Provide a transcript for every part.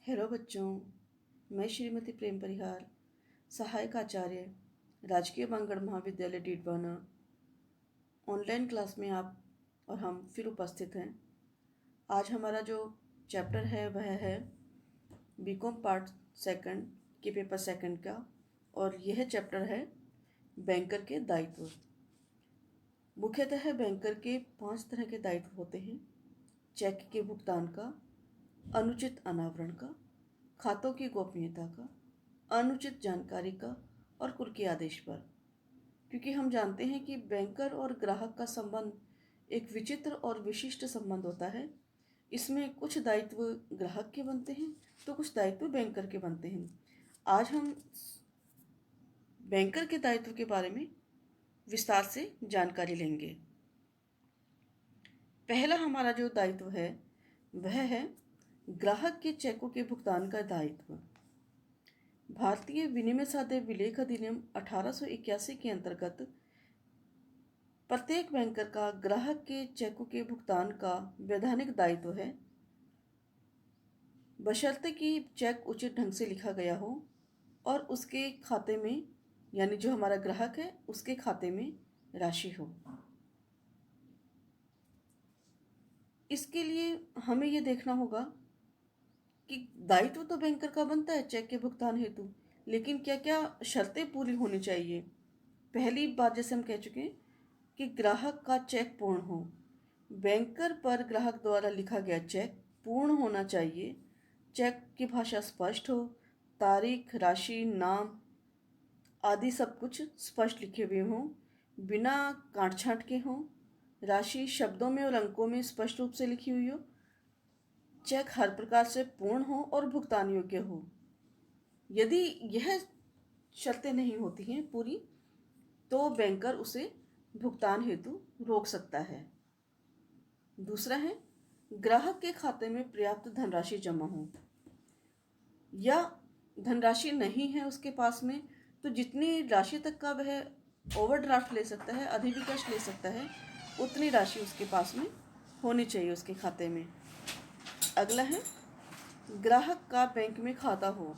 Hello बच्चों, मैं श्रीमती प्रेम परिहार, सहायक आचार्य, राजकीय बांगड़ महाविद्यालय डीडवाना। ऑनलाइन क्लास में आप और हम फिर उपस्थित हैं। आज हमारा जो चैप्टर है वह है बीकॉम पार्ट सेकंड के पेपर सेकंड का, और यह चैप्टर है बैंकर के दायित्व। मुख्यतः बैंकर के 5 तरह के दायित्व होते हैं: चेक के भुगतान का, अनुचित अनावरण का, खातों की गोपनीयता का, अनुचित जानकारी का और कुर्की आदेश पर। क्योंकि हम जानते हैं कि बैंकर और ग्राहक का संबंध एक विचित्र और विशिष्ट संबंध होता है। इसमें कुछ दायित्व ग्राहक के बनते हैं तो कुछ दायित्व बैंकर के बनते हैं। आज हम बैंकर के दायित्व के बारे में विस्तार से जानकारी लेंगे। पहला हमारा जो दायित्व है वह है ग्राहक के चेकों के भुगतान का दायित्व। भारतीय विनिमय साध्य विलेख अधिनियम 1881 के अंतर्गत प्रत्येक बैंकर का ग्राहक के चेकों के भुगतान का वैधानिक दायित्व है, बशर्ते कि चेक उचित ढंग से लिखा गया हो और उसके खाते में, यानी जो हमारा ग्राहक है उसके खाते में राशि हो। इसके लिए हमें ये देखना होगा कि दायित्व तो बैंकर का बनता है चेक के भुगतान हेतु, लेकिन क्या क्या शर्तें पूरी होनी चाहिए। पहली बात, जैसे हम कह चुके हैं कि ग्राहक का चेक पूर्ण हो। बैंकर पर ग्राहक द्वारा लिखा गया चेक पूर्ण होना चाहिए। चेक की भाषा स्पष्ट हो, तारीख, राशि, नाम आदि सब कुछ स्पष्ट लिखे हुए हों, बिना काट छाँट के हों, राशि शब्दों में और अंकों में स्पष्ट रूप से लिखी हुई हो, चेक हर प्रकार से पूर्ण हो और भुगतान योग्य हो। यदि यह शर्तें नहीं होती हैं पूरी तो बैंकर उसे भुगतान हेतु रोक सकता है। दूसरा है ग्राहक के खाते में पर्याप्त धनराशि जमा हो, या धनराशि नहीं है उसके पास में तो जितनी राशि तक का वह ओवरड्राफ्ट ले सकता है, अधिविकर्ष ले सकता है, उतनी राशि उसके पास में होनी चाहिए उसके खाते में। अगला है ग्राहक का बैंक में खाता हो।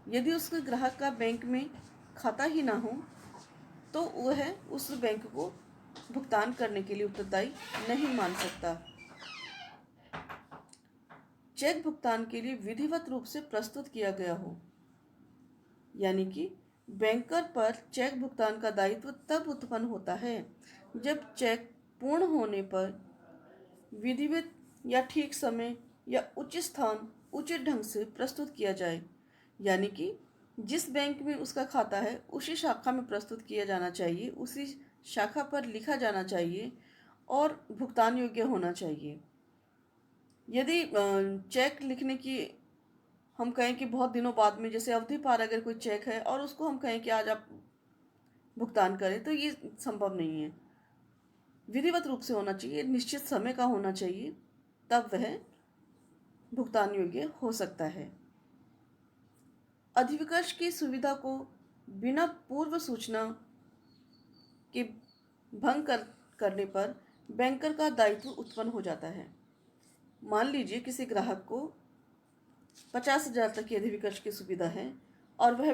यदि उसके ग्राहक का बैंक में खाता ही ना हो तो वह उस बैंक को भुगतान करने के लिए उत्तरदायी नहीं मान सकता। चेक भुगतान के लिए विधिवत रूप से प्रस्तुत किया गया हो, यानी कि बैंकर पर चेक भुगतान का दायित्व तब उत्पन्न होता है जब चेक पूर्ण होने पर विधिवत या ठीक समय या उचित स्थान, उचित ढंग से प्रस्तुत किया जाए। यानी कि जिस बैंक में उसका खाता है उसी शाखा में प्रस्तुत किया जाना चाहिए, उसी शाखा पर लिखा जाना चाहिए और भुगतान योग्य होना चाहिए। यदि चेक लिखने की हम कहें कि बहुत दिनों बाद में, जैसे अवधि पार अगर कोई चेक है और उसको हम कहें कि आज आप भुगतान करें, तो ये संभव नहीं है। विधिवत रूप से होना चाहिए, निश्चित समय का होना चाहिए, तब वह भुगतान योग्य हो सकता है। अधिविकर्ष की सुविधा को बिना पूर्व सूचना के भंग करने पर बैंकर का दायित्व उत्पन्न हो जाता है। मान लीजिए किसी ग्राहक को 50,000 तक की अधिविकर्ष की सुविधा है और वह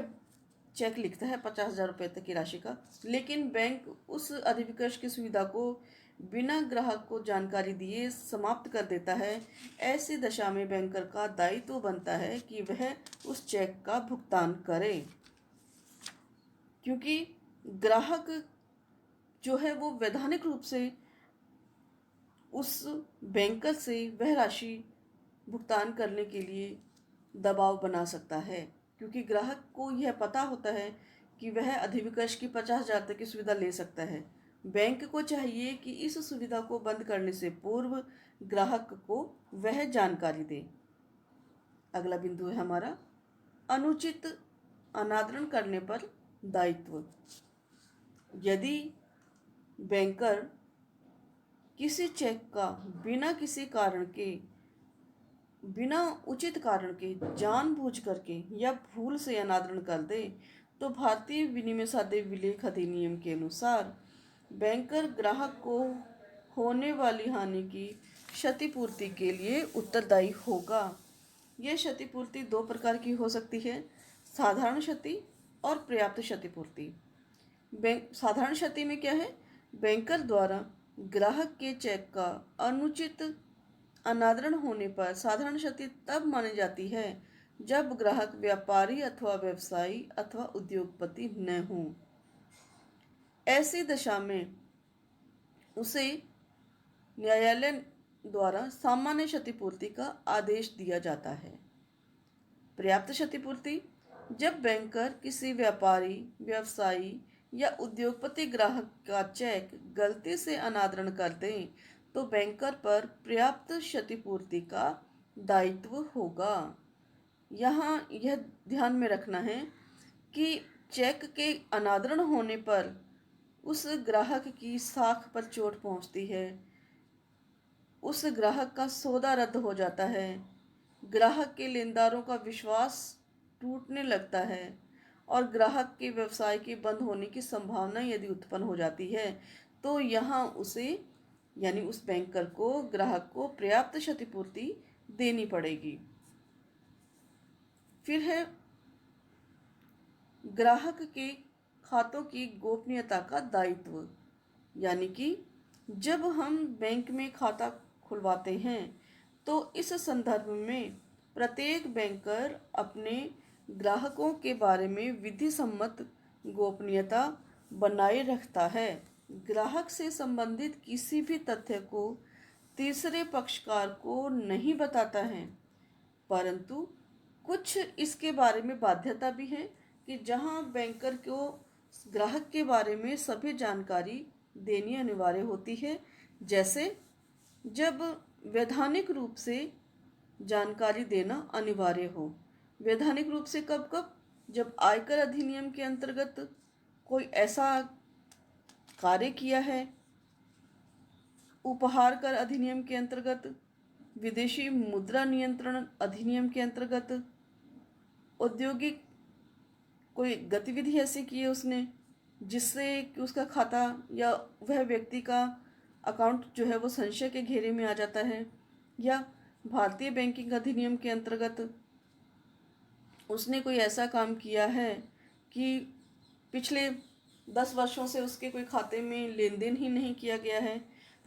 चेक लिखता है 50,000 रुपये तक की राशि का, लेकिन बैंक उस अधिविकर्ष की सुविधा को बिना ग्राहक को जानकारी दिए समाप्त कर देता है। ऐसी दशा में बैंकर का दायित्व बनता है कि वह उस चेक का भुगतान करे, क्योंकि ग्राहक जो है वो वैधानिक रूप से उस बैंकर से वह राशि भुगतान करने के लिए दबाव बना सकता है, क्योंकि ग्राहक को यह पता होता है कि वह अधिविकर्ष की 50,000 तक की सुविधा ले सकता है। बैंक को चाहिए कि इस सुविधा को बंद करने से पूर्व ग्राहक को वह जानकारी दे। अगला बिंदु है हमारा अनुचित अनादरण करने पर दायित्व। यदि बैंकर किसी चेक का बिना उचित कारण के जानबूझ करके या भूल से अनादरण कर दे तो भारतीय विनिमय साध्य विलेख अधिनियम के अनुसार बैंकर ग्राहक को होने वाली हानि की क्षतिपूर्ति के लिए उत्तरदायी होगा। यह क्षतिपूर्ति दो प्रकार की हो सकती है, साधारण क्षति और पर्याप्त क्षतिपूर्ति। साधारण क्षति में क्या है, बैंकर द्वारा ग्राहक के चेक का अनुचित अनादरण होने पर साधारण क्षति तब मानी जाती है जब ग्राहक व्यापारी अथवा व्यवसायी अथवा उद्योगपति न हो। ऐसी दशा में उसे न्यायालय द्वारा सामान्य क्षतिपूर्ति का आदेश दिया जाता है। पर्याप्त क्षतिपूर्ति, जब बैंकर किसी व्यापारी, व्यवसायी या उद्योगपति ग्राहक का चेक गलती से अनादरण कर दें तो बैंकर पर पर्याप्त क्षतिपूर्ति का दायित्व होगा। यहाँ यह ध्यान में रखना है कि चेक के अनादरण होने पर उस ग्राहक की साख पर चोट पहुँचती है, उस ग्राहक का सौदा रद्द हो जाता है, ग्राहक के लेनदारों का विश्वास टूटने लगता है और ग्राहक के व्यवसाय के बंद होने की संभावना यदि उत्पन्न हो जाती है तो यहाँ उसे यानी उस बैंकर को ग्राहक को पर्याप्त क्षतिपूर्ति देनी पड़ेगी। फिर है ग्राहक के खातों की गोपनीयता का दायित्व, यानी कि जब हम बैंक में खाता खुलवाते हैं तो इस संदर्भ में प्रत्येक बैंकर अपने ग्राहकों के बारे में विधि सम्मत गोपनीयता बनाए रखता है। ग्राहक से संबंधित किसी भी तथ्य को तीसरे पक्षकार को नहीं बताता है, परंतु कुछ इसके बारे में बाध्यता भी है कि जहां बैंकर को ग्राहक के बारे में सभी जानकारी देनी अनिवार्य होती है, जैसे जब वैधानिक रूप से जानकारी देना अनिवार्य हो। वैधानिक रूप से कब कब, जब आयकर अधिनियम के अंतर्गत कोई ऐसा कार्य किया है, उपहार कर अधिनियम के अंतर्गत, विदेशी मुद्रा नियंत्रण अधिनियम के अंतर्गत, औद्योगिक कोई गतिविधि ऐसी की है उसने जिससे कि उसका खाता या वह व्यक्ति का अकाउंट जो है वो संशय के घेरे में आ जाता है, या भारतीय बैंकिंग अधिनियम के अंतर्गत उसने कोई ऐसा काम किया है कि पिछले 10 वर्षों से उसके कोई खाते में लेन देन ही नहीं किया गया है,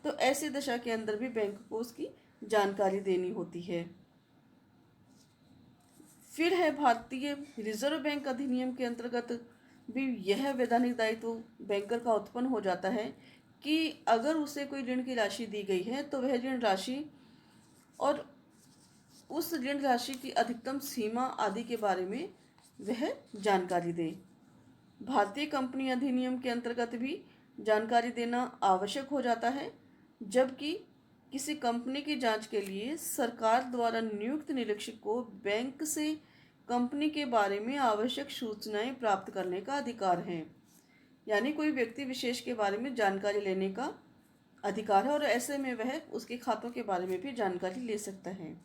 तो ऐसी दशा के अंदर भी बैंक को उसकी जानकारी देनी होती है। फिर है भारतीय रिजर्व बैंक अधिनियम के अंतर्गत भी यह वैधानिक दायित्व बैंकर का उत्पन्न हो जाता है कि अगर उसे कोई ऋण की राशि दी गई है तो वह ऋण राशि और उस ऋण राशि की अधिकतम सीमा आदि के बारे में वह जानकारी दे। भारतीय कंपनी अधिनियम के अंतर्गत भी जानकारी देना आवश्यक हो जाता है, जबकि किसी कंपनी की जांच के लिए सरकार द्वारा नियुक्त निरीक्षक को बैंक से कंपनी के बारे में आवश्यक सूचनाएं प्राप्त करने का अधिकार है। यानी कोई व्यक्ति विशेष के बारे में जानकारी लेने का अधिकार है और ऐसे में वह उसके खातों के बारे में भी जानकारी ले सकता है।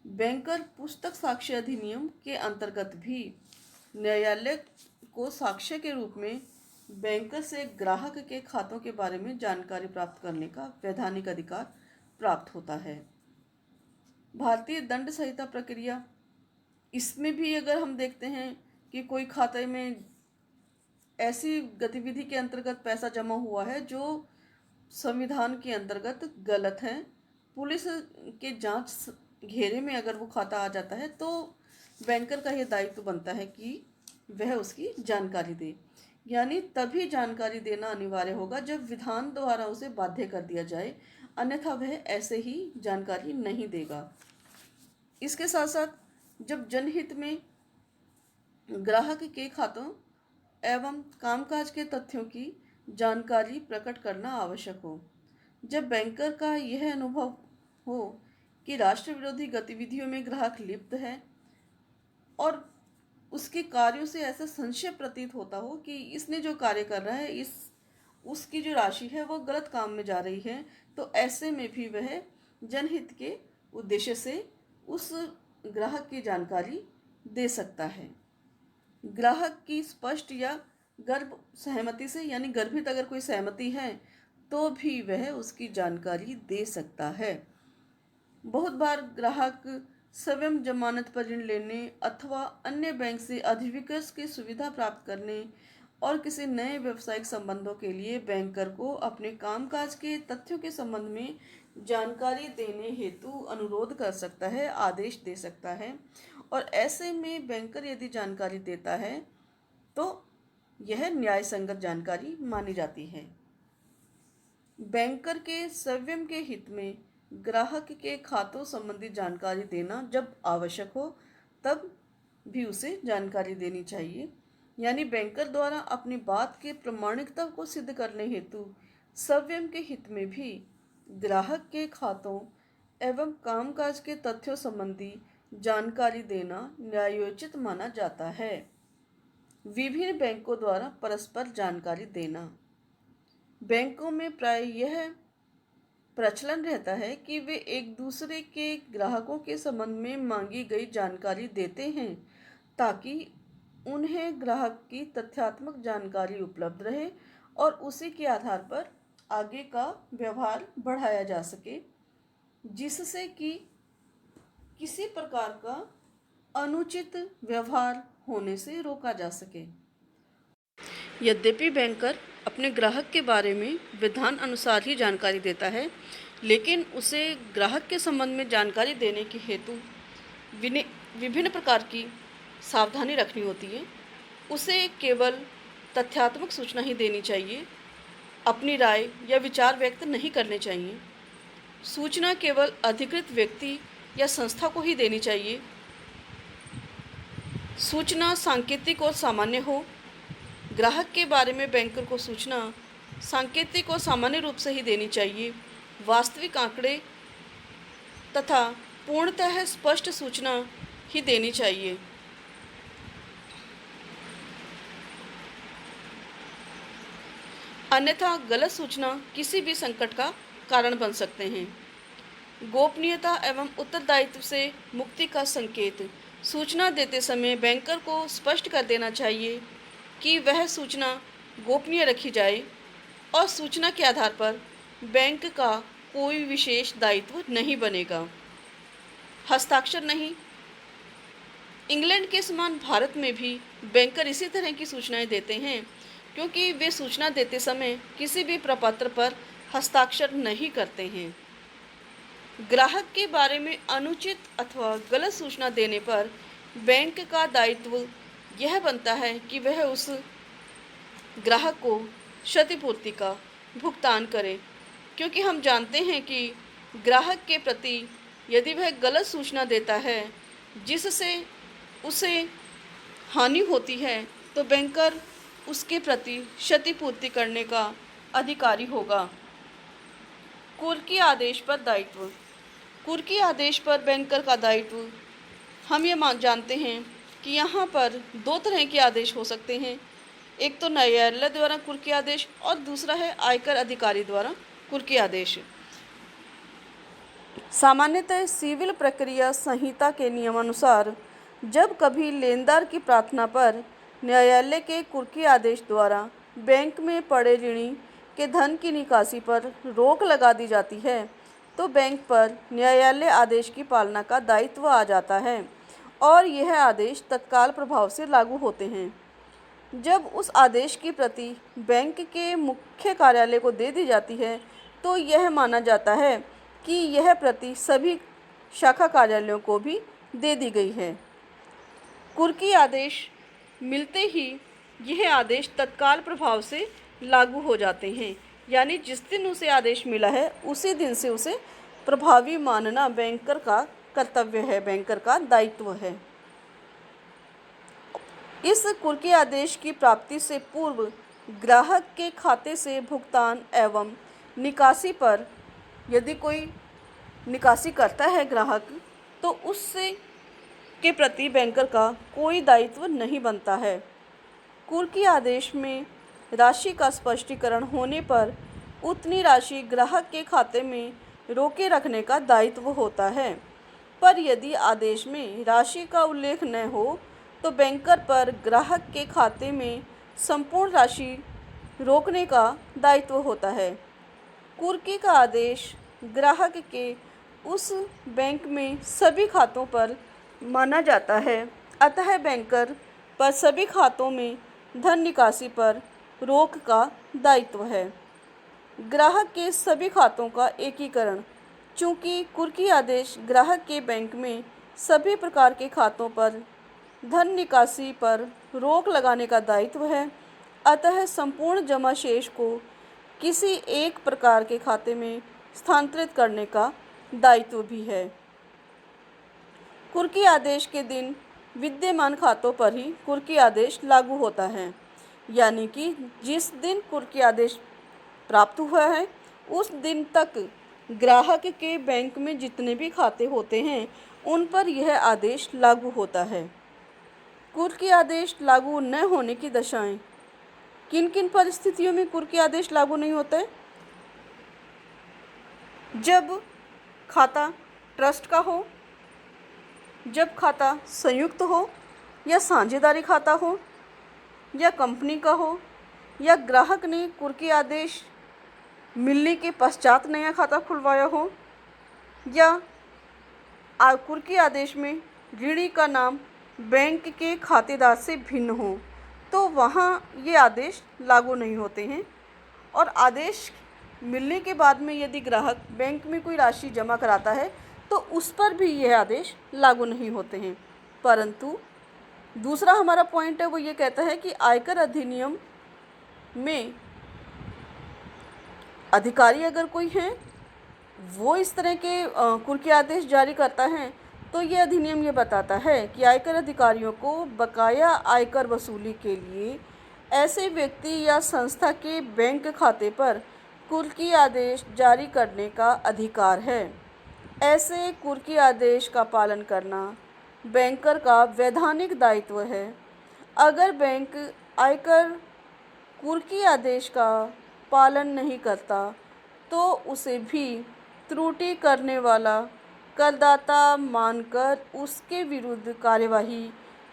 बैंकर पुस्तक साक्ष्य अधिनियम के अंतर्गत भी न्यायालय को साक्ष्य के रूप में बैंकर से ग्राहक के खातों के बारे में जानकारी प्राप्त करने का वैधानिक अधिकार प्राप्त होता है। भारतीय दंड संहिता प्रक्रिया, इसमें भी अगर हम देखते हैं कि कोई खाते में ऐसी गतिविधि के अंतर्गत पैसा जमा हुआ है जो संविधान के अंतर्गत गलत है, पुलिस के जांच घेरे में अगर वो खाता आ जाता है तो बैंकर का यह दायित्व बनता है कि वह उसकी जानकारी दे। यानी तभी जानकारी देना अनिवार्य होगा जब विधान द्वारा उसे बाध्य कर दिया जाए, अन्यथा वह ऐसे ही जानकारी नहीं देगा। इसके साथ साथ जब जनहित में ग्राहक के खातों एवं कामकाज के तथ्यों की जानकारी प्रकट करना आवश्यक हो, जब बैंकर का यह अनुभव हो कि राष्ट्र विरोधी गतिविधियों में ग्राहक लिप्त है और उसके कार्यों से ऐसा संशय प्रतीत होता हो कि इसने जो कार्य कर रहा है उसकी जो राशि है वो गलत काम में जा रही है, तो ऐसे में भी वह जनहित के उद्देश्य से उस ग्राहक की जानकारी दे सकता है। ग्राहक की स्पष्ट या गर्भ सहमति से, यानी गर्भित अगर कोई सहमति है तो भी वह उसकी जानकारी दे सकता है। बहुत बार ग्राहक स्वयं जमानत पर ऋण लेने अथवा अन्य बैंक से अधिविकर्ष की सुविधा प्राप्त करने और किसी नए व्यावसायिक संबंधों के लिए बैंकर को अपने कामकाज के तथ्यों के संबंध में जानकारी देने हेतु अनुरोध कर सकता है, आदेश दे सकता है। और ऐसे में बैंकर यदि जानकारी देता है तो यह न्याय संगत जानकारी मानी जाती है। बैंकर के स्वयं के हित में ग्राहक के खातों संबंधी जानकारी देना जब आवश्यक हो तब भी उसे जानकारी देनी चाहिए। यानी बैंकर द्वारा अपनी बात की प्रामाणिकता को सिद्ध करने हेतु स्वयं के हित में भी ग्राहक के खातों एवं कामकाज के तथ्यों संबंधी जानकारी देना न्यायोचित माना जाता है। विभिन्न बैंकों द्वारा परस्पर जानकारी देना। बैंकों में प्राय यह प्रचलन रहता है कि वे एक दूसरे के ग्राहकों के संबंध में मांगी गई जानकारी देते हैं ताकि उन्हें ग्राहक की तथ्यात्मक जानकारी उपलब्ध रहे और उसी के आधार पर आगे का व्यवहार बढ़ाया जा सके, जिससे कि किसी प्रकार का अनुचित व्यवहार होने से रोका जा सके। यद्यपि बैंकर अपने ग्राहक के बारे में विधान अनुसार ही जानकारी देता है, लेकिन उसे ग्राहक के संबंध में जानकारी देने के हेतु विभिन्न प्रकार की सावधानी रखनी होती है। उसे केवल तथ्यात्मक सूचना ही देनी चाहिए, अपनी राय या विचार व्यक्त नहीं करने चाहिए। सूचना केवल अधिकृत व्यक्ति या संस्था को ही देनी चाहिए। सूचना सांकेतिक और सामान्य हो। ग्राहक के बारे में बैंकर को सूचना सांकेतिक और सामान्य रूप से ही देनी चाहिए। वास्तविक आंकड़े तथा पूर्णतः स्पष्ट सूचना ही देनी चाहिए। अन्यथा गलत सूचना किसी भी संकट का कारण बन सकते हैं। गोपनीयता एवं उत्तरदायित्व से मुक्ति का संकेत। सूचना देते समय बैंकर को स्पष्ट कर देना चाहिए कि वह सूचना गोपनीय रखी जाए और सूचना के आधार पर बैंक का कोई विशेष दायित्व नहीं बनेगा। हस्ताक्षर नहीं। इंग्लैंड के समान भारत में भी बैंकर इसी तरह की सूचनाएं देते हैं, क्योंकि वे सूचना देते समय किसी भी प्रपत्र पर हस्ताक्षर नहीं करते हैं। ग्राहक के बारे में अनुचित अथवा गलत सूचना देने पर बैंक का दायित्व यह बनता है कि वह उस ग्राहक को क्षतिपूर्ति का भुगतान करे, क्योंकि हम जानते हैं कि ग्राहक के प्रति यदि वह गलत सूचना देता है जिससे उसे हानि होती है तो बैंकर उसके प्रति क्षतिपूर्ति करने का अधिकारी होगा। कुर्की आदेश पर दायित्व। कुर्की आदेश पर बैंकर का दायित्व हम ये जानते हैं कि यहाँ पर दो तरह के आदेश हो सकते हैं। एक तो न्यायालय द्वारा कुर्की आदेश और दूसरा है आयकर अधिकारी द्वारा कुर्की आदेश। सामान्यतः सिविल प्रक्रिया संहिता के नियमानुसार जब कभी लेनदार की प्रार्थना पर न्यायालय के कुर्की आदेश द्वारा बैंक में पड़े ऋणी के धन की निकासी पर रोक लगा दी जाती है तो बैंक पर न्यायालय आदेश की पालना का दायित्व आ जाता है और यह आदेश तत्काल प्रभाव से लागू होते हैं। जब उस आदेश की प्रति बैंक के मुख्य कार्यालय को दे दी जाती है तो यह माना जाता है कि यह प्रति सभी शाखा कार्यालयों को भी दे दी गई है। कुर्की आदेश मिलते ही यह आदेश तत्काल प्रभाव से लागू हो जाते हैं, यानी जिस दिन उसे आदेश मिला है उसी दिन से उसे प्रभावी मानना बैंकर का कर्तव्य है, बैंकर का दायित्व है। इस कुर्की आदेश की प्राप्ति से पूर्व ग्राहक के खाते से भुगतान एवं निकासी पर यदि कोई निकासी करता है ग्राहक तो उससे के प्रति बैंकर का कोई दायित्व नहीं बनता है। कुर्की आदेश में राशि का स्पष्टीकरण होने पर उतनी राशि ग्राहक के खाते में रोके रखने का दायित्व होता है, पर यदि आदेश में राशि का उल्लेख न हो तो बैंकर पर ग्राहक के खाते में संपूर्ण राशि रोकने का दायित्व होता है। कुर्की का आदेश ग्राहक के उस बैंक में सभी खातों पर माना जाता है। अतः बैंकर पर सभी खातों में धन निकासी पर रोक का दायित्व है। ग्राहक के सभी खातों का एकीकरण। चूंकि कुर्की आदेश ग्राहक के बैंक में सभी प्रकार के खातों पर धन निकासी पर रोक लगाने का दायित्व है, अतः संपूर्ण जमा शेष को किसी एक प्रकार के खाते में स्थानांतरित करने का दायित्व भी है। कुर्की आदेश के दिन विद्यमान खातों पर ही कुर्की आदेश लागू होता है, यानी कि जिस दिन कुर्की आदेश प्राप्त हुआ है उस दिन तक ग्राहक के बैंक में जितने भी खाते होते हैं उन पर यह आदेश लागू होता है। कुर्की आदेश लागू न होने की दशाएं। किन किन परिस्थितियों में कुर्की आदेश लागू नहीं होते? जब खाता ट्रस्ट का हो, जब खाता संयुक्त हो या साझेदारी खाता हो या कंपनी का हो, या ग्राहक ने कुर्की आदेश मिलने के पश्चात नया खाता खुलवाया हो, या कुर्की आदेश में ऋणी का नाम बैंक के खातेदार से भिन्न हो, तो वहाँ ये आदेश लागू नहीं होते हैं। और आदेश मिलने के बाद में यदि ग्राहक बैंक में कोई राशि जमा कराता है तो उस पर भी यह आदेश लागू नहीं होते हैं। परंतु दूसरा हमारा पॉइंट है वो ये कहता है कि आयकर अधिनियम में अधिकारी अगर कोई हैं वो इस तरह के कुर्की आदेश जारी करता है तो ये अधिनियम ये बताता है कि आयकर अधिकारियों को बकाया आयकर वसूली के लिए ऐसे व्यक्ति या संस्था के बैंक खाते पर कुर्की आदेश जारी करने का अधिकार है। ऐसे कुर्की आदेश का पालन करना बैंकर का वैधानिक दायित्व है। अगर बैंक आयकर कुर्की आदेश का पालन नहीं करता तो उसे भी त्रुटि करने वाला करदाता मानकर उसके विरुद्ध कार्यवाही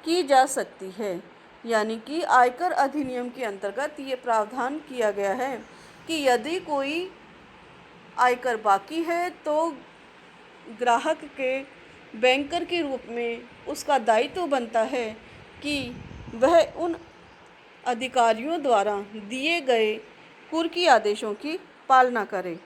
की जा सकती है। यानी कि आयकर अधिनियम के अंतर्गत ये प्रावधान किया गया है कि यदि कोई आयकर बाकी है तो ग्राहक के बैंकर के रूप में उसका दायित्व बनता है कि वह उन अधिकारियों द्वारा दिए गए कुर्की आदेशों की पालना करे।